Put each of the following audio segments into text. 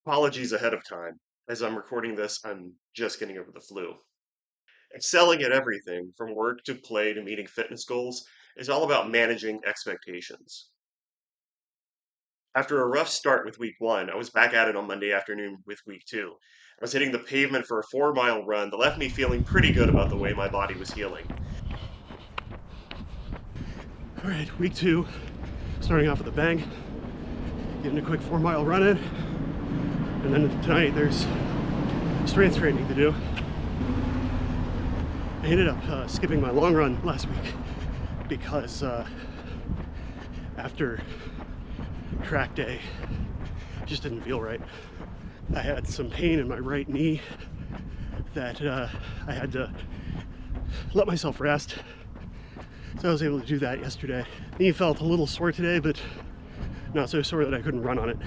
Apologies ahead of time. As I'm recording this, I'm just getting over the flu. Excelling at everything, from work to play to meeting fitness goals, is all about managing expectations. After a rough start with week one, I was back at it on Monday afternoon with week two. I was hitting the pavement for a 4 mile run that left me feeling pretty good about the way my body was healing. All right, week two, starting off with a bang, getting a quick 4 mile run in, and then tonight there's strength training to do. I ended up skipping my long run last week because after track day, it just didn't feel right. I had some pain in my right knee that I had to let myself rest. So I was able to do that yesterday. Knee felt a little sore today, but not so sore that I couldn't run on it.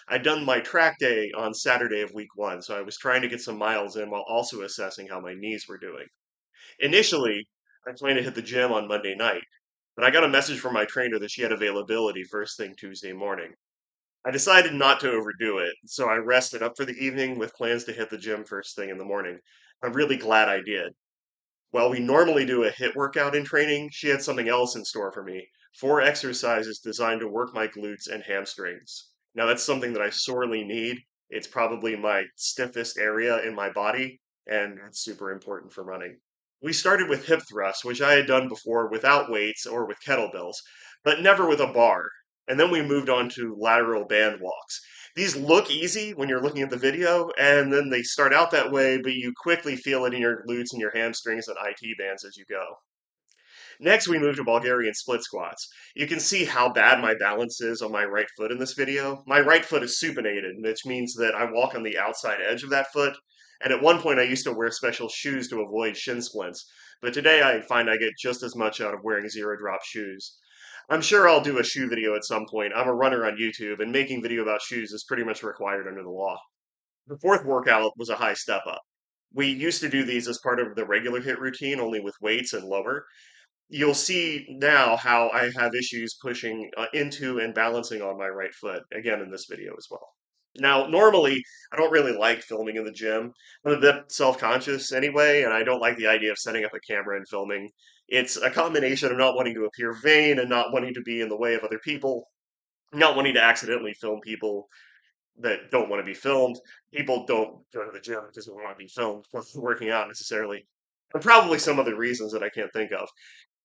I'd done my track day on Saturday of week one, so I was trying to get some miles in while also assessing how my knees were doing. Initially, I planned to hit the gym on Monday night, but I got a message from my trainer that she had availability first thing Tuesday morning. I decided not to overdo it, so I rested up for the evening with plans to hit the gym first thing in the morning. I'm really glad I did. While we normally do a HIIT workout in training, she had something else in store for me. 4 exercises designed to work my glutes and hamstrings. Now, that's something that I sorely need. It's probably my stiffest area in my body, and it's super important for running. We started with hip thrusts, which I had done before without weights or with kettlebells, but never with a bar. And then we moved on to lateral band walks. These look easy when you're looking at the video, and then they start out that way, but you quickly feel it in your glutes and your hamstrings and IT bands as you go. Next, we move to Bulgarian split squats. You can see how bad my balance is on my right foot in this video. My right foot is supinated, which means that I walk on the outside edge of that foot. And at one point, I used to wear special shoes to avoid shin splints. But today, I find I get just as much out of wearing zero drop shoes. I'm sure I'll do a shoe video at some point. I'm a runner on YouTube, and making video about shoes is pretty much required under the law. The fourth workout was a high step up. We used to do these as part of the regular HIIT routine, only with weights and lower. You'll see now how I have issues pushing into and balancing on my right foot, again in this video as well. Now, normally, I don't really like filming in the gym. I'm a bit self-conscious anyway, and I don't like the idea of setting up a camera and filming. It's a combination of not wanting to appear vain and not wanting to be in the way of other people, not wanting to accidentally film people that don't want to be filmed. People don't go to the gym because they want to be filmed working out necessarily, and probably some other reasons that I can't think of.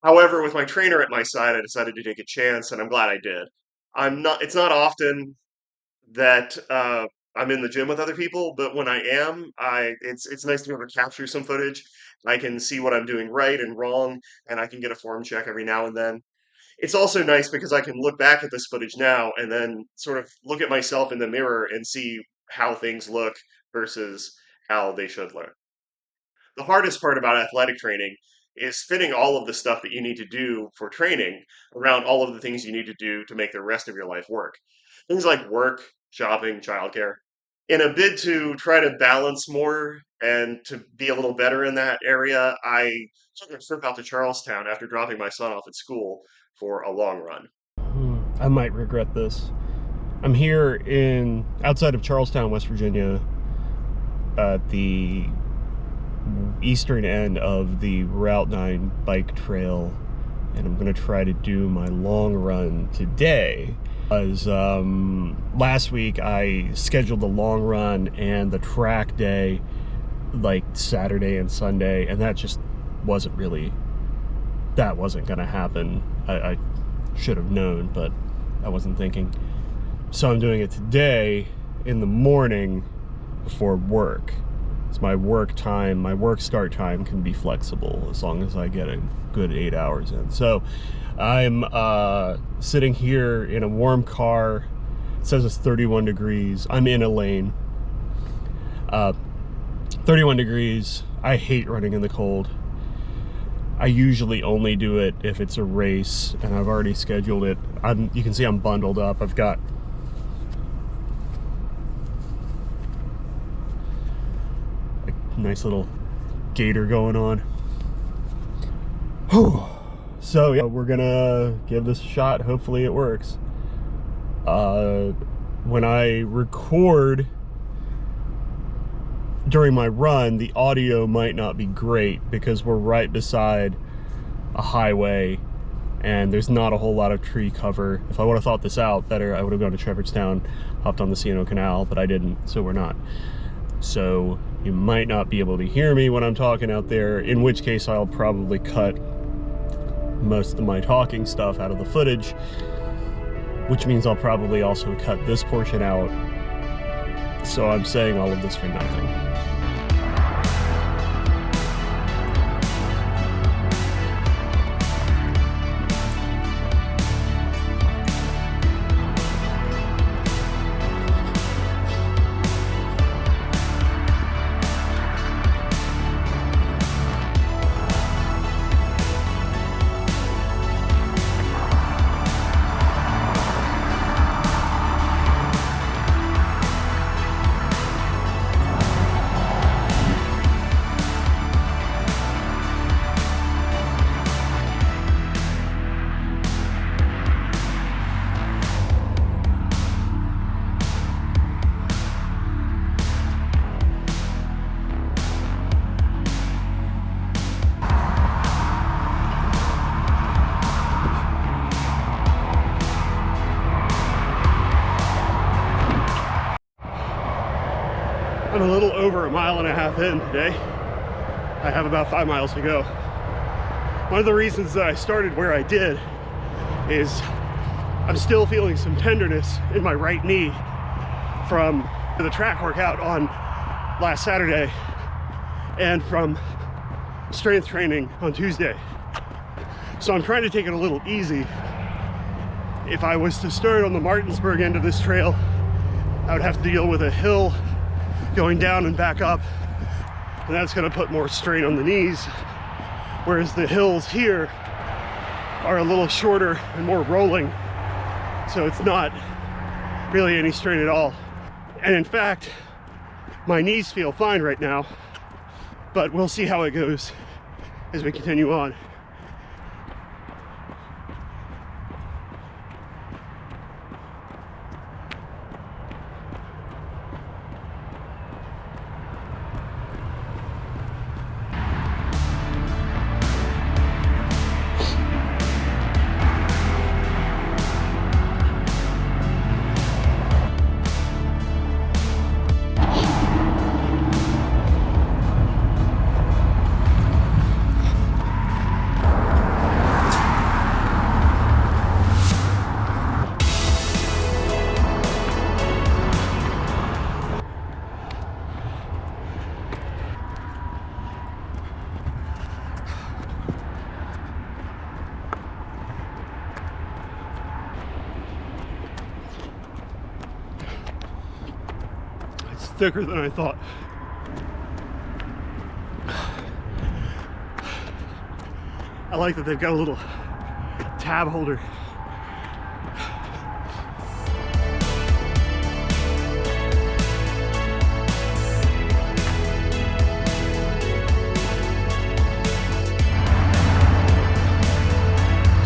However, with my trainer at my side, I decided to take a chance, and I'm glad I did. It's not often that I'm in the gym with other people, but when I am, it's nice to be able to capture some footage. I can see what I'm doing right and wrong, and I can get a form check every now and then. It's also nice because I can look back at this footage now and then sort of look at myself in the mirror and see how things look versus how they should look. The hardest part about athletic training is fitting all of the stuff that you need to do for training around all of the things you need to do to make the rest of your life work. Things like work, shopping, childcare. In a bid to try to balance more and to be a little better in that area, I took a trip out to Charlestown after dropping my son off at school for a long run. I might regret this. I'm here outside of Charlestown, West Virginia, at the eastern end of the Route 9 bike trail, and I'm going to try to do my long run today. As last week I scheduled the long run and the track day like Saturday and Sunday, and that just wasn't going to happen. I should have known, but I wasn't thinking. So I'm doing it today in the morning before work. It's my work time. My work start time can be flexible as long as I get a good 8 hours in. So I'm sitting here in a warm car. It says it's 31 degrees. I'm in a lane. 31 degrees. I hate running in the cold. I usually only do it if it's a race, and I've already scheduled it. You can see I'm bundled up. I've got a nice little gaiter going on. Whew. So yeah, we're gonna give this a shot. Hopefully it works. when I record during my run, the audio might not be great because we're right beside a highway and there's not a whole lot of tree cover. If I would have thought this out better, I would have gone to Shepherdstown, hopped on the C&O Canal, but I didn't, so we're not. So you might not be able to hear me when I'm talking out there, in which case I'll probably cut most of my talking stuff out of the footage, which means I'll probably also cut this portion out. So I'm saying all of this for nothing. I'm a little over 1.5 miles in today. I have about 5 miles to go. One of the reasons that I started where I did is I'm still feeling some tenderness in my right knee from the track workout on last Saturday and from strength training on Tuesday. So I'm trying to take it a little easy. If I was to start on the Martinsburg end of this trail, I would have to deal with a hill going down and back up, and that's going to put more strain on the knees, whereas the hills here are a little shorter and more rolling, so it's not really any strain at all. And in fact, my knees feel fine right now, but we'll see how it goes as we continue on. Thicker than I thought. I like that they've got a little tab holder.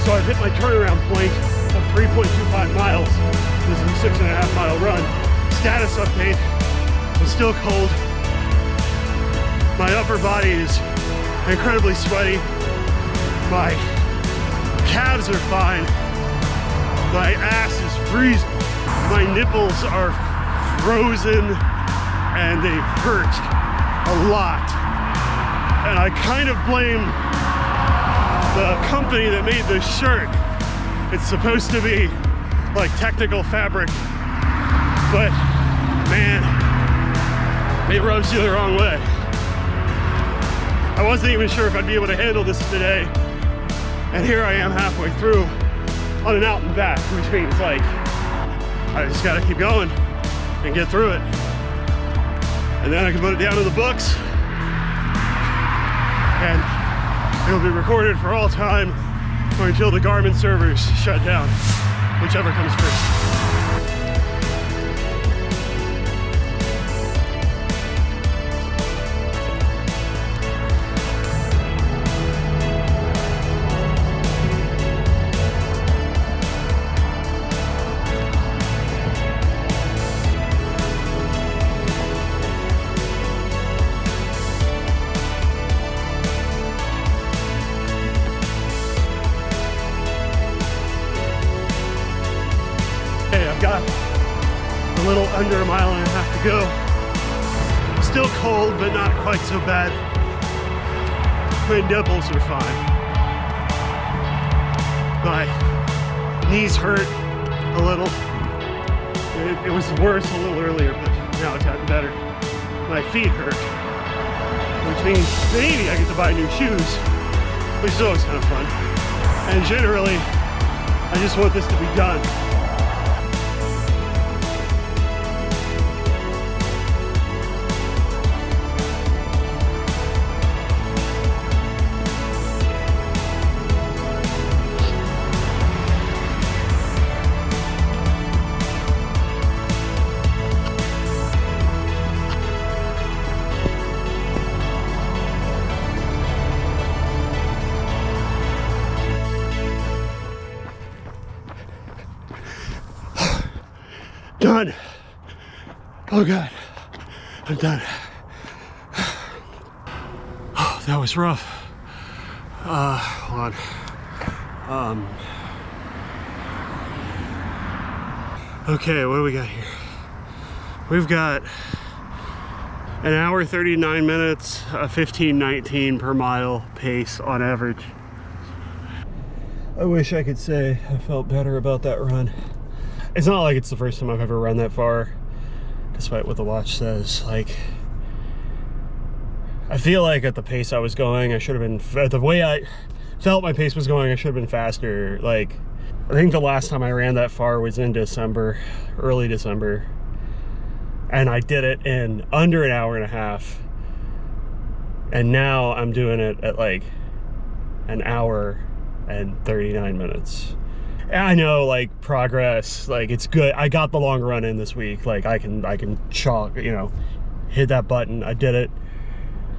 So I've hit my turnaround point of 3.25 miles. This is a 6.5 mile run. Status update. I'm still cold. My upper body is incredibly sweaty. My calves are fine. My ass is freezing. My nipples are frozen and they hurt a lot. And I kind of blame the company that made this shirt. It's supposed to be like technical fabric, but man, it rubs you the wrong way. I wasn't even sure if I'd be able to handle this today. And here I am halfway through on an out and back, which means like, I just gotta keep going and get through it. And then I can put it down to the books and it'll be recorded for all time or until the Garmin servers shut down, whichever comes first. lap. A little under a mile and a half to go. Still cold, but not quite so bad. My nipples are fine. My knees hurt a little. It was worse a little earlier, but now it's gotten better. My feet hurt, which means maybe I get to buy new shoes, which is always kind of fun. And generally, I just want this to be done. Done. Oh God, I'm done. Oh, that was rough. Hold on. Okay, what do we got here? We've got an hour 39 minutes, 15:19 per mile pace on average. I wish I could say I felt better about that run. It's not like it's the first time I've ever run that far, despite what the watch says. Like, I feel like at the pace I was going, I should have been, the way I felt my pace was going, I should have been faster. Like, I think the last time I ran that far was in December, early December. And I did it in under an hour and a half. And now I'm doing it at like an hour and 39 minutes. And I know, like, progress, like, it's good. I got the long run in this week. Like, I can chalk, you know, hit that button. I did it.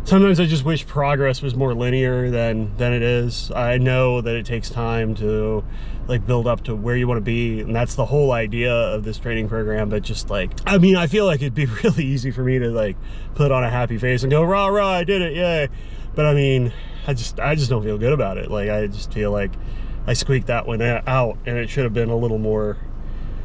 Sometimes I just wish progress was more linear than it is. I know that it takes time to, like, build up to where you want to be, and that's the whole idea of this training program. But just, like, I mean, I feel like it'd be really easy for me to, like, put on a happy face and go, rah, rah, I did it, yay. But I mean, I just don't feel good about it. Like, I just feel like I squeaked that one out, and it should have been a little more,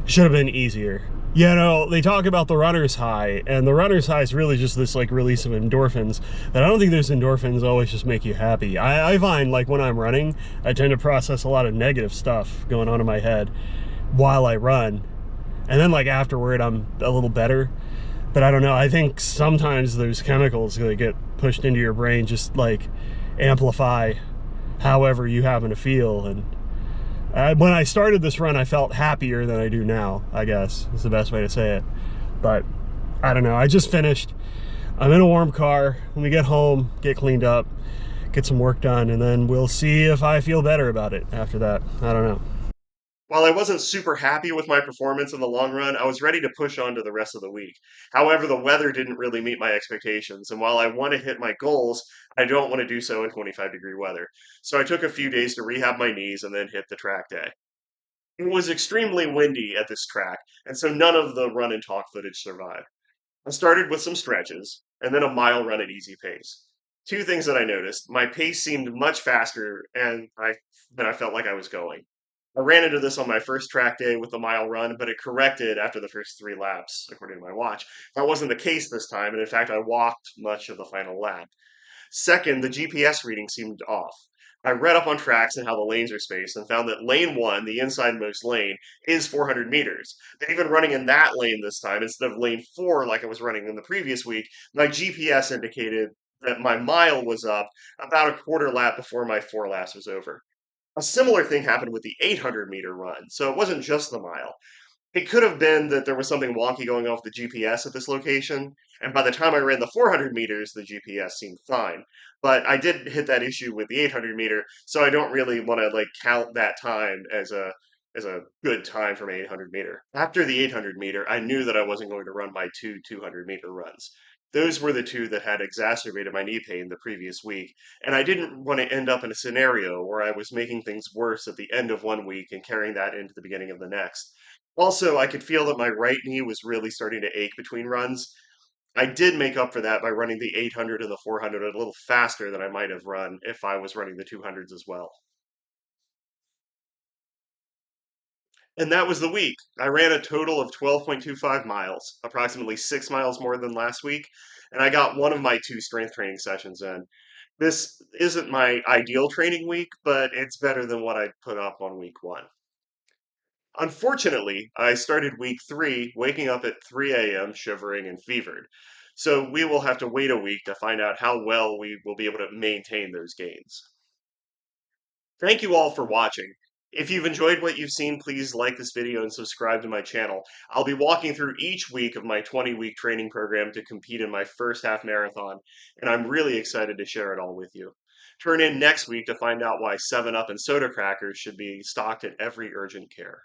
should have been easier. You know, they talk about the runner's high, and the runner's high is really just this, like, release of endorphins. And I don't think those endorphins always just make you happy. I find, like, when I'm running, I tend to process a lot of negative stuff going on in my head while I run. And then, like, afterward, I'm a little better. But I don't know, I think sometimes those chemicals that get pushed into your brain just, like, amplify however you happen to feel. And when I started this run, I felt happier than I do now, I guess is the best way to say it. But I don't know, I just finished. I'm in a warm car. When we get home, get cleaned up, get some work done, and then we'll see if I feel better about it after that. I don't know. While I wasn't super happy with my performance in the long run, I was ready to push on to the rest of the week. However, the weather didn't really meet my expectations, and while I want to hit my goals, I don't want to do so in 25-degree weather. So I took a few days to rehab my knees and then hit the track day. It was extremely windy at this track, and so none of the run and talk footage survived. I started with some stretches, and then a mile run at easy pace. Two things that I noticed. My pace seemed much faster than I felt like I was going. I ran into this on my first track day with the mile run, but it corrected after the first 3 laps, according to my watch. That wasn't the case this time, and in fact, I walked much of the final lap. Second, the GPS reading seemed off. I read up on tracks and how the lanes are spaced and found that lane one, the insidemost lane, is 400 meters. But even running in that lane this time, instead of lane four like I was running in the previous week, my GPS indicated that my mile was up about a quarter lap before my 4 laps was over. A similar thing happened with the 800-meter run, so it wasn't just the mile. It could have been that there was something wonky going on with the GPS at this location, and by the time I ran the 400 meters, the GPS seemed fine. But I did hit that issue with the 800 meter, so I don't really want to like count that time as a good time for my 800 meter. After the 800 meter, I knew that I wasn't going to run my two 200-meter runs. Those were the two that had exacerbated my knee pain the previous week, and I didn't want to end up in a scenario where I was making things worse at the end of one week and carrying that into the beginning of the next. Also, I could feel that my right knee was really starting to ache between runs. I did make up for that by running the 800 and the 400 a little faster than I might have run if I was running the 200s as well. And that was the week. I ran a total of 12.25 miles, approximately 6 miles more than last week, and I got one of my two strength training sessions in. This isn't my ideal training week, but it's better than what I put up on week one. Unfortunately, I started week three waking up at 3 a.m. shivering and fevered. So we will have to wait a week to find out how well we will be able to maintain those gains. Thank you all for watching. If you've enjoyed what you've seen, please like this video and subscribe to my channel. I'll be walking through each week of my 20-week training program to compete in my first half marathon, and I'm really excited to share it all with you. Turn in next week to find out why 7-Up and soda crackers should be stocked at every urgent care.